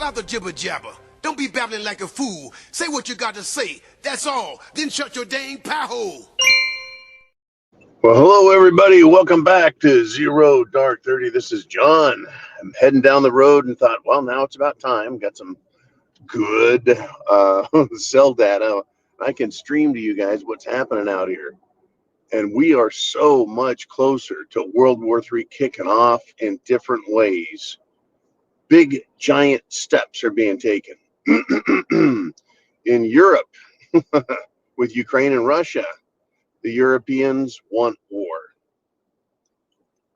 out the jibber jabber. Don't be babbling like a fool. Say what you got to say. That's all. Then shut your dang pie hole. Well, hello, everybody. Welcome back to Zero Dark 30. This is John. I'm heading down the road and thought, well, now it's about time. Got some good cell data. I can stream to you guys what's happening out here. And we are so much closer to World War III kicking off in different ways. Big, giant steps are being taken. In Europe, with Ukraine and Russia, the Europeans want war.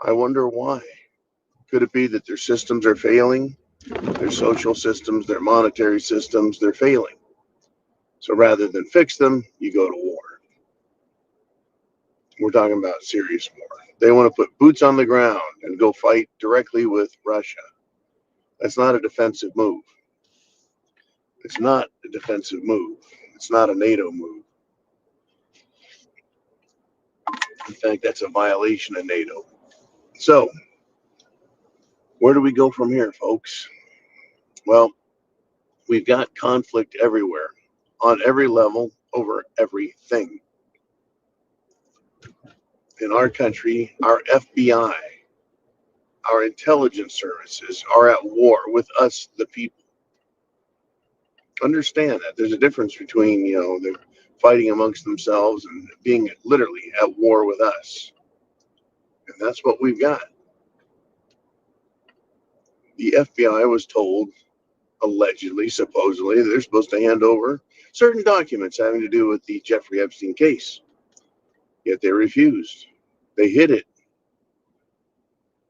I wonder why. Could it be that their systems are failing? Their social systems, their monetary systems, they're failing. So rather than fix them, you go to war. We're talking about serious war. They want to put boots on the ground and go fight directly with Russia. That's not a defensive move. It's not a defensive move. It's not a NATO move. In fact, that's a violation of NATO. So, where do we go from here, folks? Well, we've got conflict everywhere, on every level, over everything. In our country, our FBI, our intelligence services are at war with us, the people. Understand that there's a difference between, they're fighting amongst themselves and being literally at war with us. And that's what we've got. The FBI was told, allegedly, supposedly, they're supposed to hand over certain documents having to do with the Jeffrey Epstein case. Yet they refused. They hid it.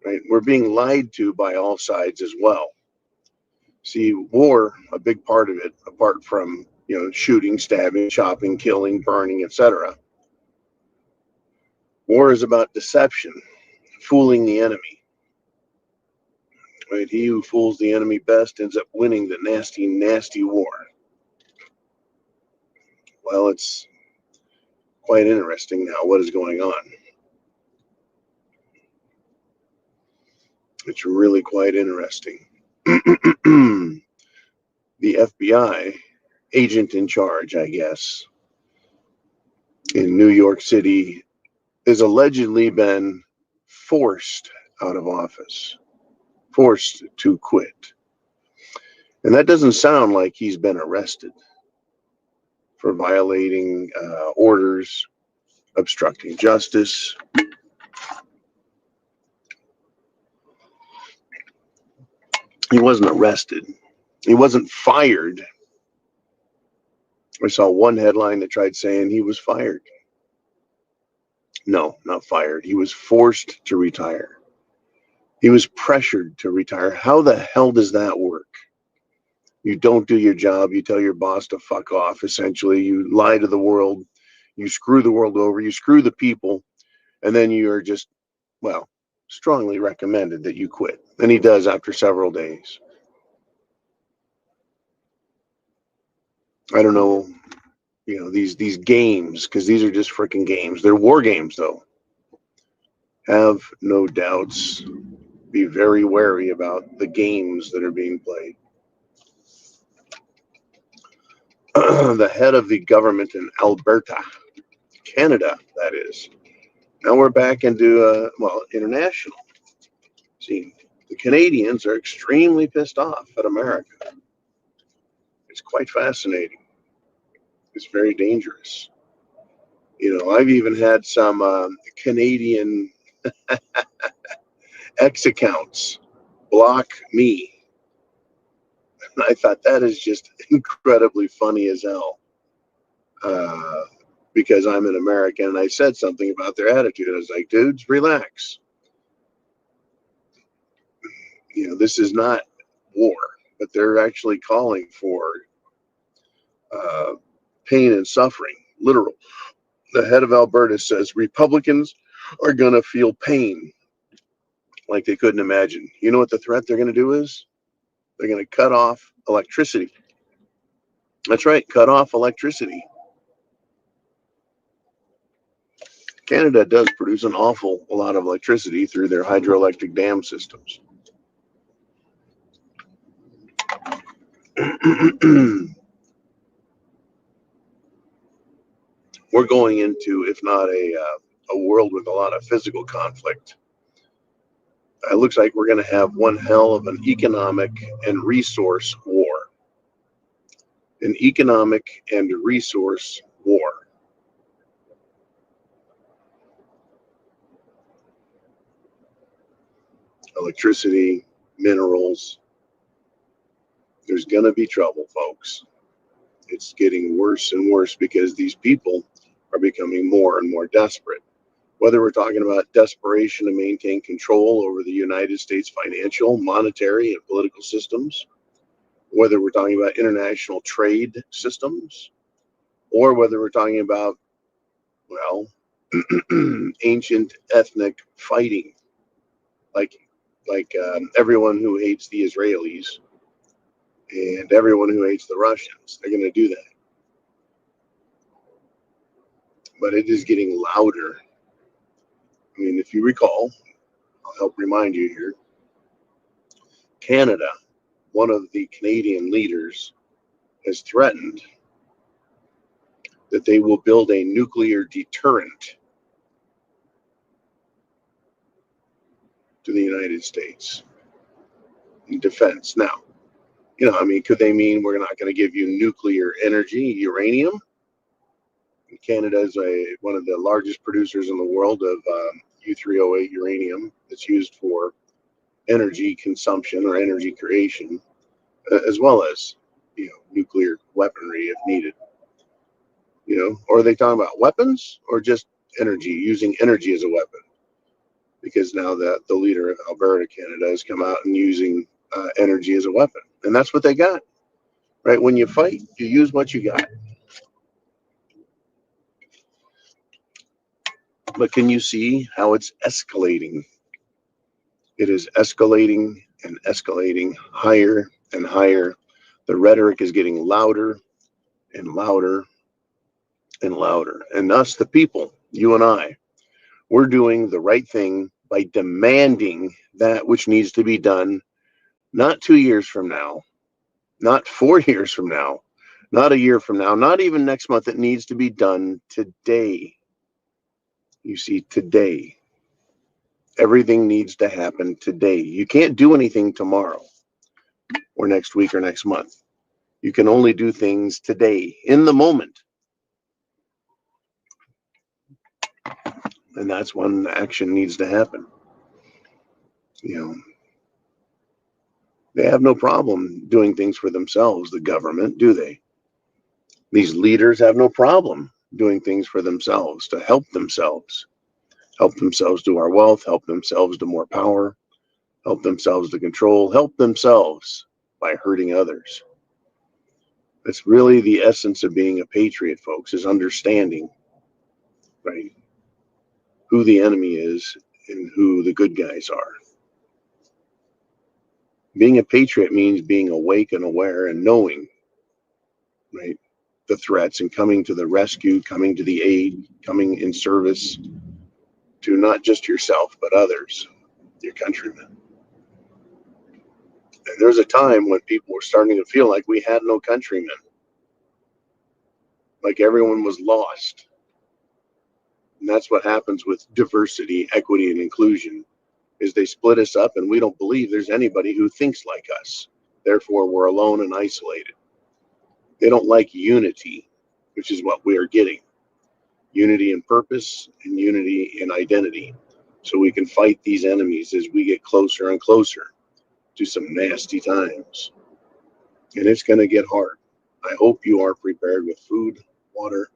Right? We're being lied to by all sides as well. See, war, a big part of it, apart from, shooting, stabbing, chopping, killing, burning, etc. War is about deception, fooling the enemy. Right? He who fools the enemy best ends up winning the nasty, nasty war. Well, it's quite interesting now what is going on. It's really quite interesting. The FBI agent in charge, I guess, in New York City has allegedly been forced out of office, forced to quit. And that doesn't sound like he's been arrested for violating orders, obstructing justice. He wasn't arrested. He wasn't fired. I saw one headline that tried saying he was fired. No, not fired. He was forced to retire. He was pressured to retire. How the hell does that work? You don't do your job. You tell your boss to fuck off, essentially. You lie to the world. You screw the world over. You screw the people. And then you are just, strongly recommended that you quit. And he does after several days. I don't know, these games, because these are just freaking games. They're war games, though. Have no doubts. Be very wary about the games that are being played. The head of the government in Alberta, Canada, that is. Now we're back into, international. See, the Canadians are extremely pissed off at America. It's quite fascinating. It's very dangerous. I've even had some Canadian X accounts block me. And I thought that is just incredibly funny as hell. Because I'm an American and I said something about their attitude. I was like, dudes, relax. This is not war, but they're actually calling for pain and suffering, literal. The head of Alberta says Republicans are going to feel pain like they couldn't imagine. You know what the threat they're going to do is? They're going to cut off electricity. That's right, cut off electricity. Canada does produce an awful lot of electricity through their hydroelectric dam systems. We're going into, if not a world with a lot of physical conflict, it looks like we're going to have one hell of an economic and resource war. An economic and resource war. Electricity, minerals. There's going to be trouble, folks. It's getting worse and worse because these people are becoming more and more desperate. Whether we're talking about desperation to maintain control over the United States financial, monetary, and political systems, whether we're talking about international trade systems, or whether we're talking about, well, ancient ethnic fighting, like everyone who hates the Israelis and everyone who hates the Russians. They're going to do that. But it is getting louder. I mean, if you recall, I'll help remind you here, Canada, one of the Canadian leaders, has threatened that they will build a nuclear deterrent to the United States in defense. Now, I mean, could they mean we're not going to give you nuclear energy, uranium? Canada is one of the largest producers in the world of U308 uranium that's used for energy consumption or energy creation, as well as, nuclear weaponry if needed. Or are they talking about weapons or just energy, using energy as a weapon? Because now the leader of Alberta, Canada, has come out and using energy as a weapon. And that's what they got, right? When you fight, you use what you got. But can you see how it's escalating? It is escalating and escalating higher and higher. The rhetoric is getting louder and louder and louder. And us, the people, you and I, we're doing the right thing by demanding that which needs to be done, not 2 years from now, not 4 years from now, not a year from now, not even next month. It needs to be done today. You see, today. Everything needs to happen today. You can't do anything tomorrow or next week or next month. You can only do things today, in the moment. And that's when action needs to happen. They have no problem doing things for themselves, the government, do they? These leaders have no problem doing things for themselves, to help themselves to our wealth, help themselves to more power, help themselves to control, help themselves by hurting others. That's really the essence of being a patriot, folks, is understanding, right, who the enemy is and who the good guys are. Being a patriot means being awake and aware and knowing, right, the threats and coming to the rescue, coming to the aid, coming in service to not just yourself, but others, your countrymen. And there's a time when people were starting to feel like we had no countrymen, like everyone was lost. And that's what happens with diversity, equity, and inclusion, is they split us up and we don't believe there's anybody who thinks like us. Therefore, we're alone and isolated. They don't like unity, which is what we are getting. Unity in purpose and unity in identity. So we can fight these enemies as we get closer and closer to some nasty times. And it's going to get hard. I hope you are prepared with food, water,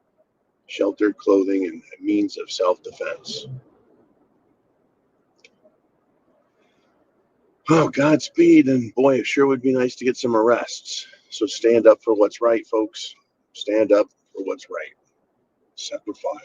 shelter, clothing, and means of self-defense. Oh, Godspeed, and boy, it sure would be nice to get some arrests. So stand up for what's right, folks. Stand up for what's right. Semper Fi.